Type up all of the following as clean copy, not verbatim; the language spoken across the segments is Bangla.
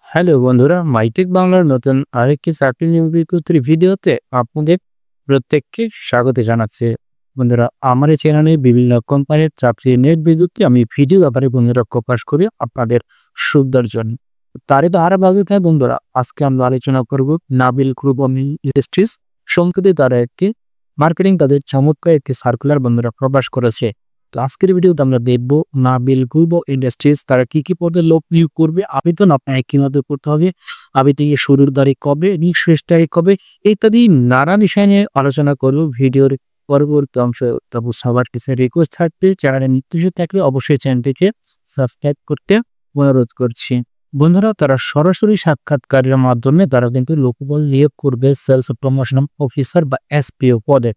হ্যালো বন্ধুরা, মাইটেক বাংলার নতুন আরেকটি চাকরি নিয়োগ বিজ্ঞপ্তির ভিডিওতে আপনাদের প্রত্যেককে স্বাগত জানাচ্ছি। বন্ধুরা, আমার এই চ্যানেলে বিভিন্ন কোম্পানির চাকরি নিয়োগ বিজ্ঞপ্তি আমি ভিডিও আকারে বন্ধুরা প্রকাশ করি আপনাদের সুবিধার জন্য। তারই ধারাবাহিকতায় বন্ধুরা আজকে আমরা আলোচনা করব নাবিল গ্রুপ অফ ইন্ডাস্ট্রিজ সম্প্রতি তারা একটি মার্কেটিং তাদের চমৎকার একটি সার্কুলার বন্ধুরা প্রকাশ করেছে। তো আজকের ভিডিওতে আমরা দেখব নাবিল গ্রুপ অফ ইন্ডাস্ট্রিজ তারা কি কি পদে লোক নিয়োগ করবে, আবেদন আপনাকে কিভাবে করতে হবে, আবেদনের শুরুর তারিখ কবে এবং শেষ তারিখ কবে ইত্যাদি নানা বিষয় নিয়ে আলোচনা করব ভিডিওর পরবর্তী অংশে। তবু সবার কাছে রিকোয়েস্ট থাকবে, চ্যানেলে নিত্যযুক্ত থাকলে অবশ্যই চ্যানেলটিকে সাবস্ক্রাইব করতে অনুরোধ করছি। বন্ধুরা, তারা সরাসরি সাক্ষাৎকারের মাধ্যমে তারা কিন্তু লোকবল নিয়োগ করবে সেলস প্রমোশন অফিসার বা এসপিও পদে।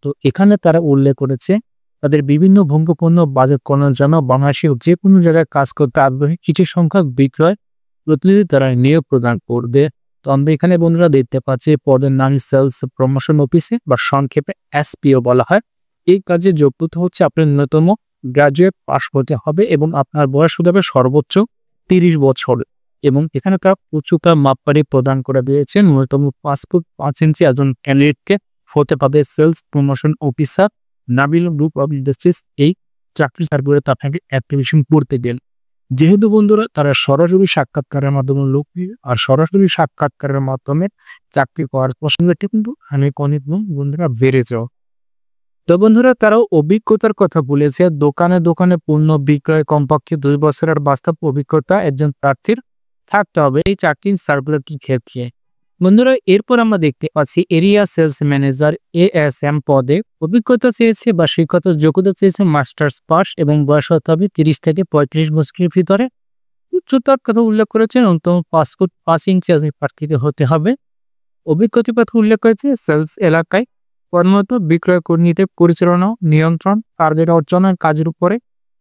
তো এখানে তারা উল্লেখ করেছে তাদের বিভিন্ন ভঙ্গপূর্ণ বাজেট করার জন্য বাংলাদেশে যে কোনো জায়গায় কাজ করতে আগ্রহী কিছু সংখ্যক বিক্রয় প্রতিনিধি তারা নিয়োগ প্রদান করবে। তো আমরা এখানে বন্ধুরা দেখতে পাচ্ছি পদের নাম সেলস প্রমোশন অফিসে বা সংক্ষেপে এসপিও বলা হয়। এই কাজে যোগ্যতা হচ্ছে আপনার ন্যূনতম গ্রাজুয়েট পাশ করতে হবে এবং আপনার বয়স হতে হবে সর্বোচ্চ 30 বছর এবং এখানে তারা উচ্চতা মাপকাঠি প্রদান করে দিয়েছে। ন্যূনতম 5 ফুট 5 ইঞ্চি একজন ক্যান্ডিডেটকে হতে পারে sales promotion officer. Nabil group of industries এই চাকরি সার্কুলারে আপনাকে অ্যাপ্লিকেশন করতে দেন। যেহেতু বন্ধুরা তারা সরাসরি সাক্ষাৎকারের মাধ্যমে লোক নিবে আর সরাসরি সাক্ষাৎকারের মাধ্যমে চাকরি করার প্রসঙ্গটি কিন্তু অনেক বন্ধুরা বেড়ে যাও। তো বন্ধুরা তারাও অভিজ্ঞতার কথা বলেছে, দোকানে দোকানে পণ্য বিক্রয় কমপক্ষে 2 বছরের বাস্তব অভিজ্ঞতা একজন প্রার্থীর থাকতে হবে এই চাকরির সার্কুলারটির ক্ষেত্রে। বন্ধুরা এরপর আমরা দেখতে পাচ্ছি এরিয়া সেলস ম্যানেজার এএসএম পদে অভিজ্ঞতা চেয়েছে বা শিক্ষাগত যোগ্যতা চেয়েছে মাস্টার্স পাস এবং বয়স হতে হবে 30 থেকে 35 বছরের ভিতরে। উচ্চতার কথা উল্লেখ করেছেন ন্যূনতম 5 ফুট 5 ইঞ্চি প্রার্থীকে হতে হবে। অভিজ্ঞতার কথা উল্লেখ করেছে সেলস এলাকায় কর্মরত বিক্রয় কর্মীদের পরিচালনা নিয়ন্ত্রণ টার্গেট অর্জনের কাজের উপরে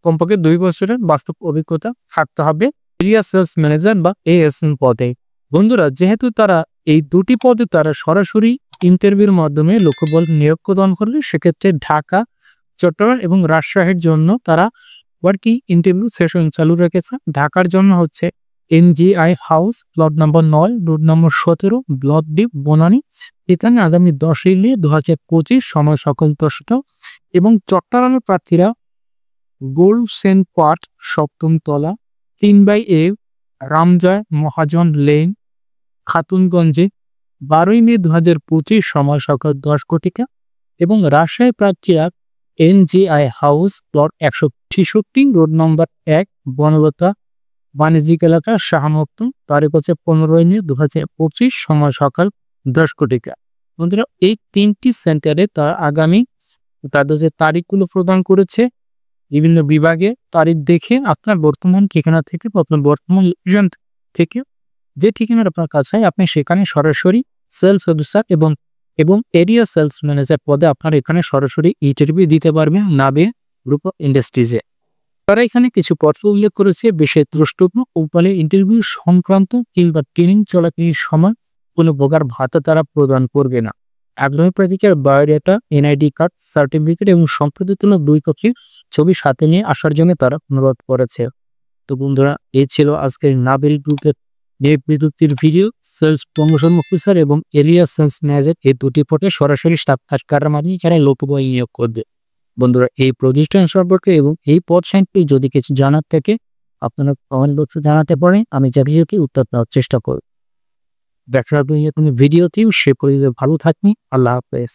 কমপক্ষে 2 বছরের বাস্তব অভিজ্ঞতা থাকতে হবে এরিয়া সেলস ম্যানেজার বা এএসএম পদে। বন্ধুরা যেহেতু তারা এই দুটি পদে তারা সরাসরি ইন্টারভিউর মাধ্যমে লোকবল নিয়োগ প্রদান করবে, সেক্ষেত্রে ঢাকা, চট্টগ্রাম এবং রাজশাহীর জন্য তারা ওয়ার্কিং ইন্টারভিউ সেশন চালু রেখেছে। ঢাকার জন্য হচ্ছে NGI house, plot number 9, road number 17, block D, Banani. এখানে আগামী 10 এপ্রিল 2025 সময় সকাল 10টা। এবং চট্টগ্রামের প্রার্থীরা গোল্ড সেন্ট পার্ট 7ম তলা 3/A, রামজয় মহাজন লেন, খাতুনগঞ্জে 12 মে 2025 সময় সকাল 10 ঘটিকা। এবং রাজশাহী প্রার্থীরা এনজিআই house, plot 166, road number 1, Banalata বাণিজ্যিক এলাকা, শাহমুক্তম। তারিখ হচ্ছে 15 মে 2025 সময় সকাল 10 ঘটিকা। বন্ধুরা এই 3টি সেন্টারে তার আগামী তাদের যে তারিখগুলো প্রদান করেছে বিভিন্ন বিভাগে তারিখ দেখে আপনার বর্তমান ঠিকানা থেকে আপনার বর্তমান লোকেশন থেকে যে ঠিকানার আপনার কাছে আপনি সেখানে সরাসরি সেলস অফিসার এবং এরিয়া সেলস ম্যানেজার পদে আপনার এখানে সরাসরি ইন্টারভিউ দিতে পারবেন নাবিল গ্রুপ অফ ইন্ডাস্ট্রিজে। তারা এখানে কিছু পত্র উল্লেখ করেছে বিশেষ দ্রষ্টব্য উপলে ইন্টারভিউ সংক্রান্ত কিংবা ট্রেনিং চলাকালীন সময় কোনো প্রকার ভাতা তারা প্রদান করবে না। আগ্রহী প্রার্থীদের বায়োডাটা, এনআইডি কার্ড, সার্টিফিকেট এবং সম্পাদিত 2 কপি ছবি সাথে নিয়ে আসার জন্য তারা অনুরোধ করেছে। তো বন্ধুরা এই ছিল আজকের নাবিল গ্রুপের নিয়োগ বিজ্ঞপ্তির ভিডিও। সেলস প্রমোশন অফিসার এবং এরিয়া সেলস ম্যানেজার এই দুটি পদে সরাসরি সাক্ষাৎকারের মাধ্যমে এখানে লোকবল নিয়োগ করবে। বন্ধুরা এই প্রতিষ্ঠান সম্পর্কে এবং এই পদ সম্পর্কে যদি কিছু জানার থাকে আপনারা কমেন্ট বক্সে জানাতে পারেন, আমি যা ভিডিওকে উত্তর দেওয়ার চেষ্টা করব। দেখা হবে তুমি ভিডিওতেও সে পরিবে ভালো থাকবেন। আল্লাহ হাফেজ।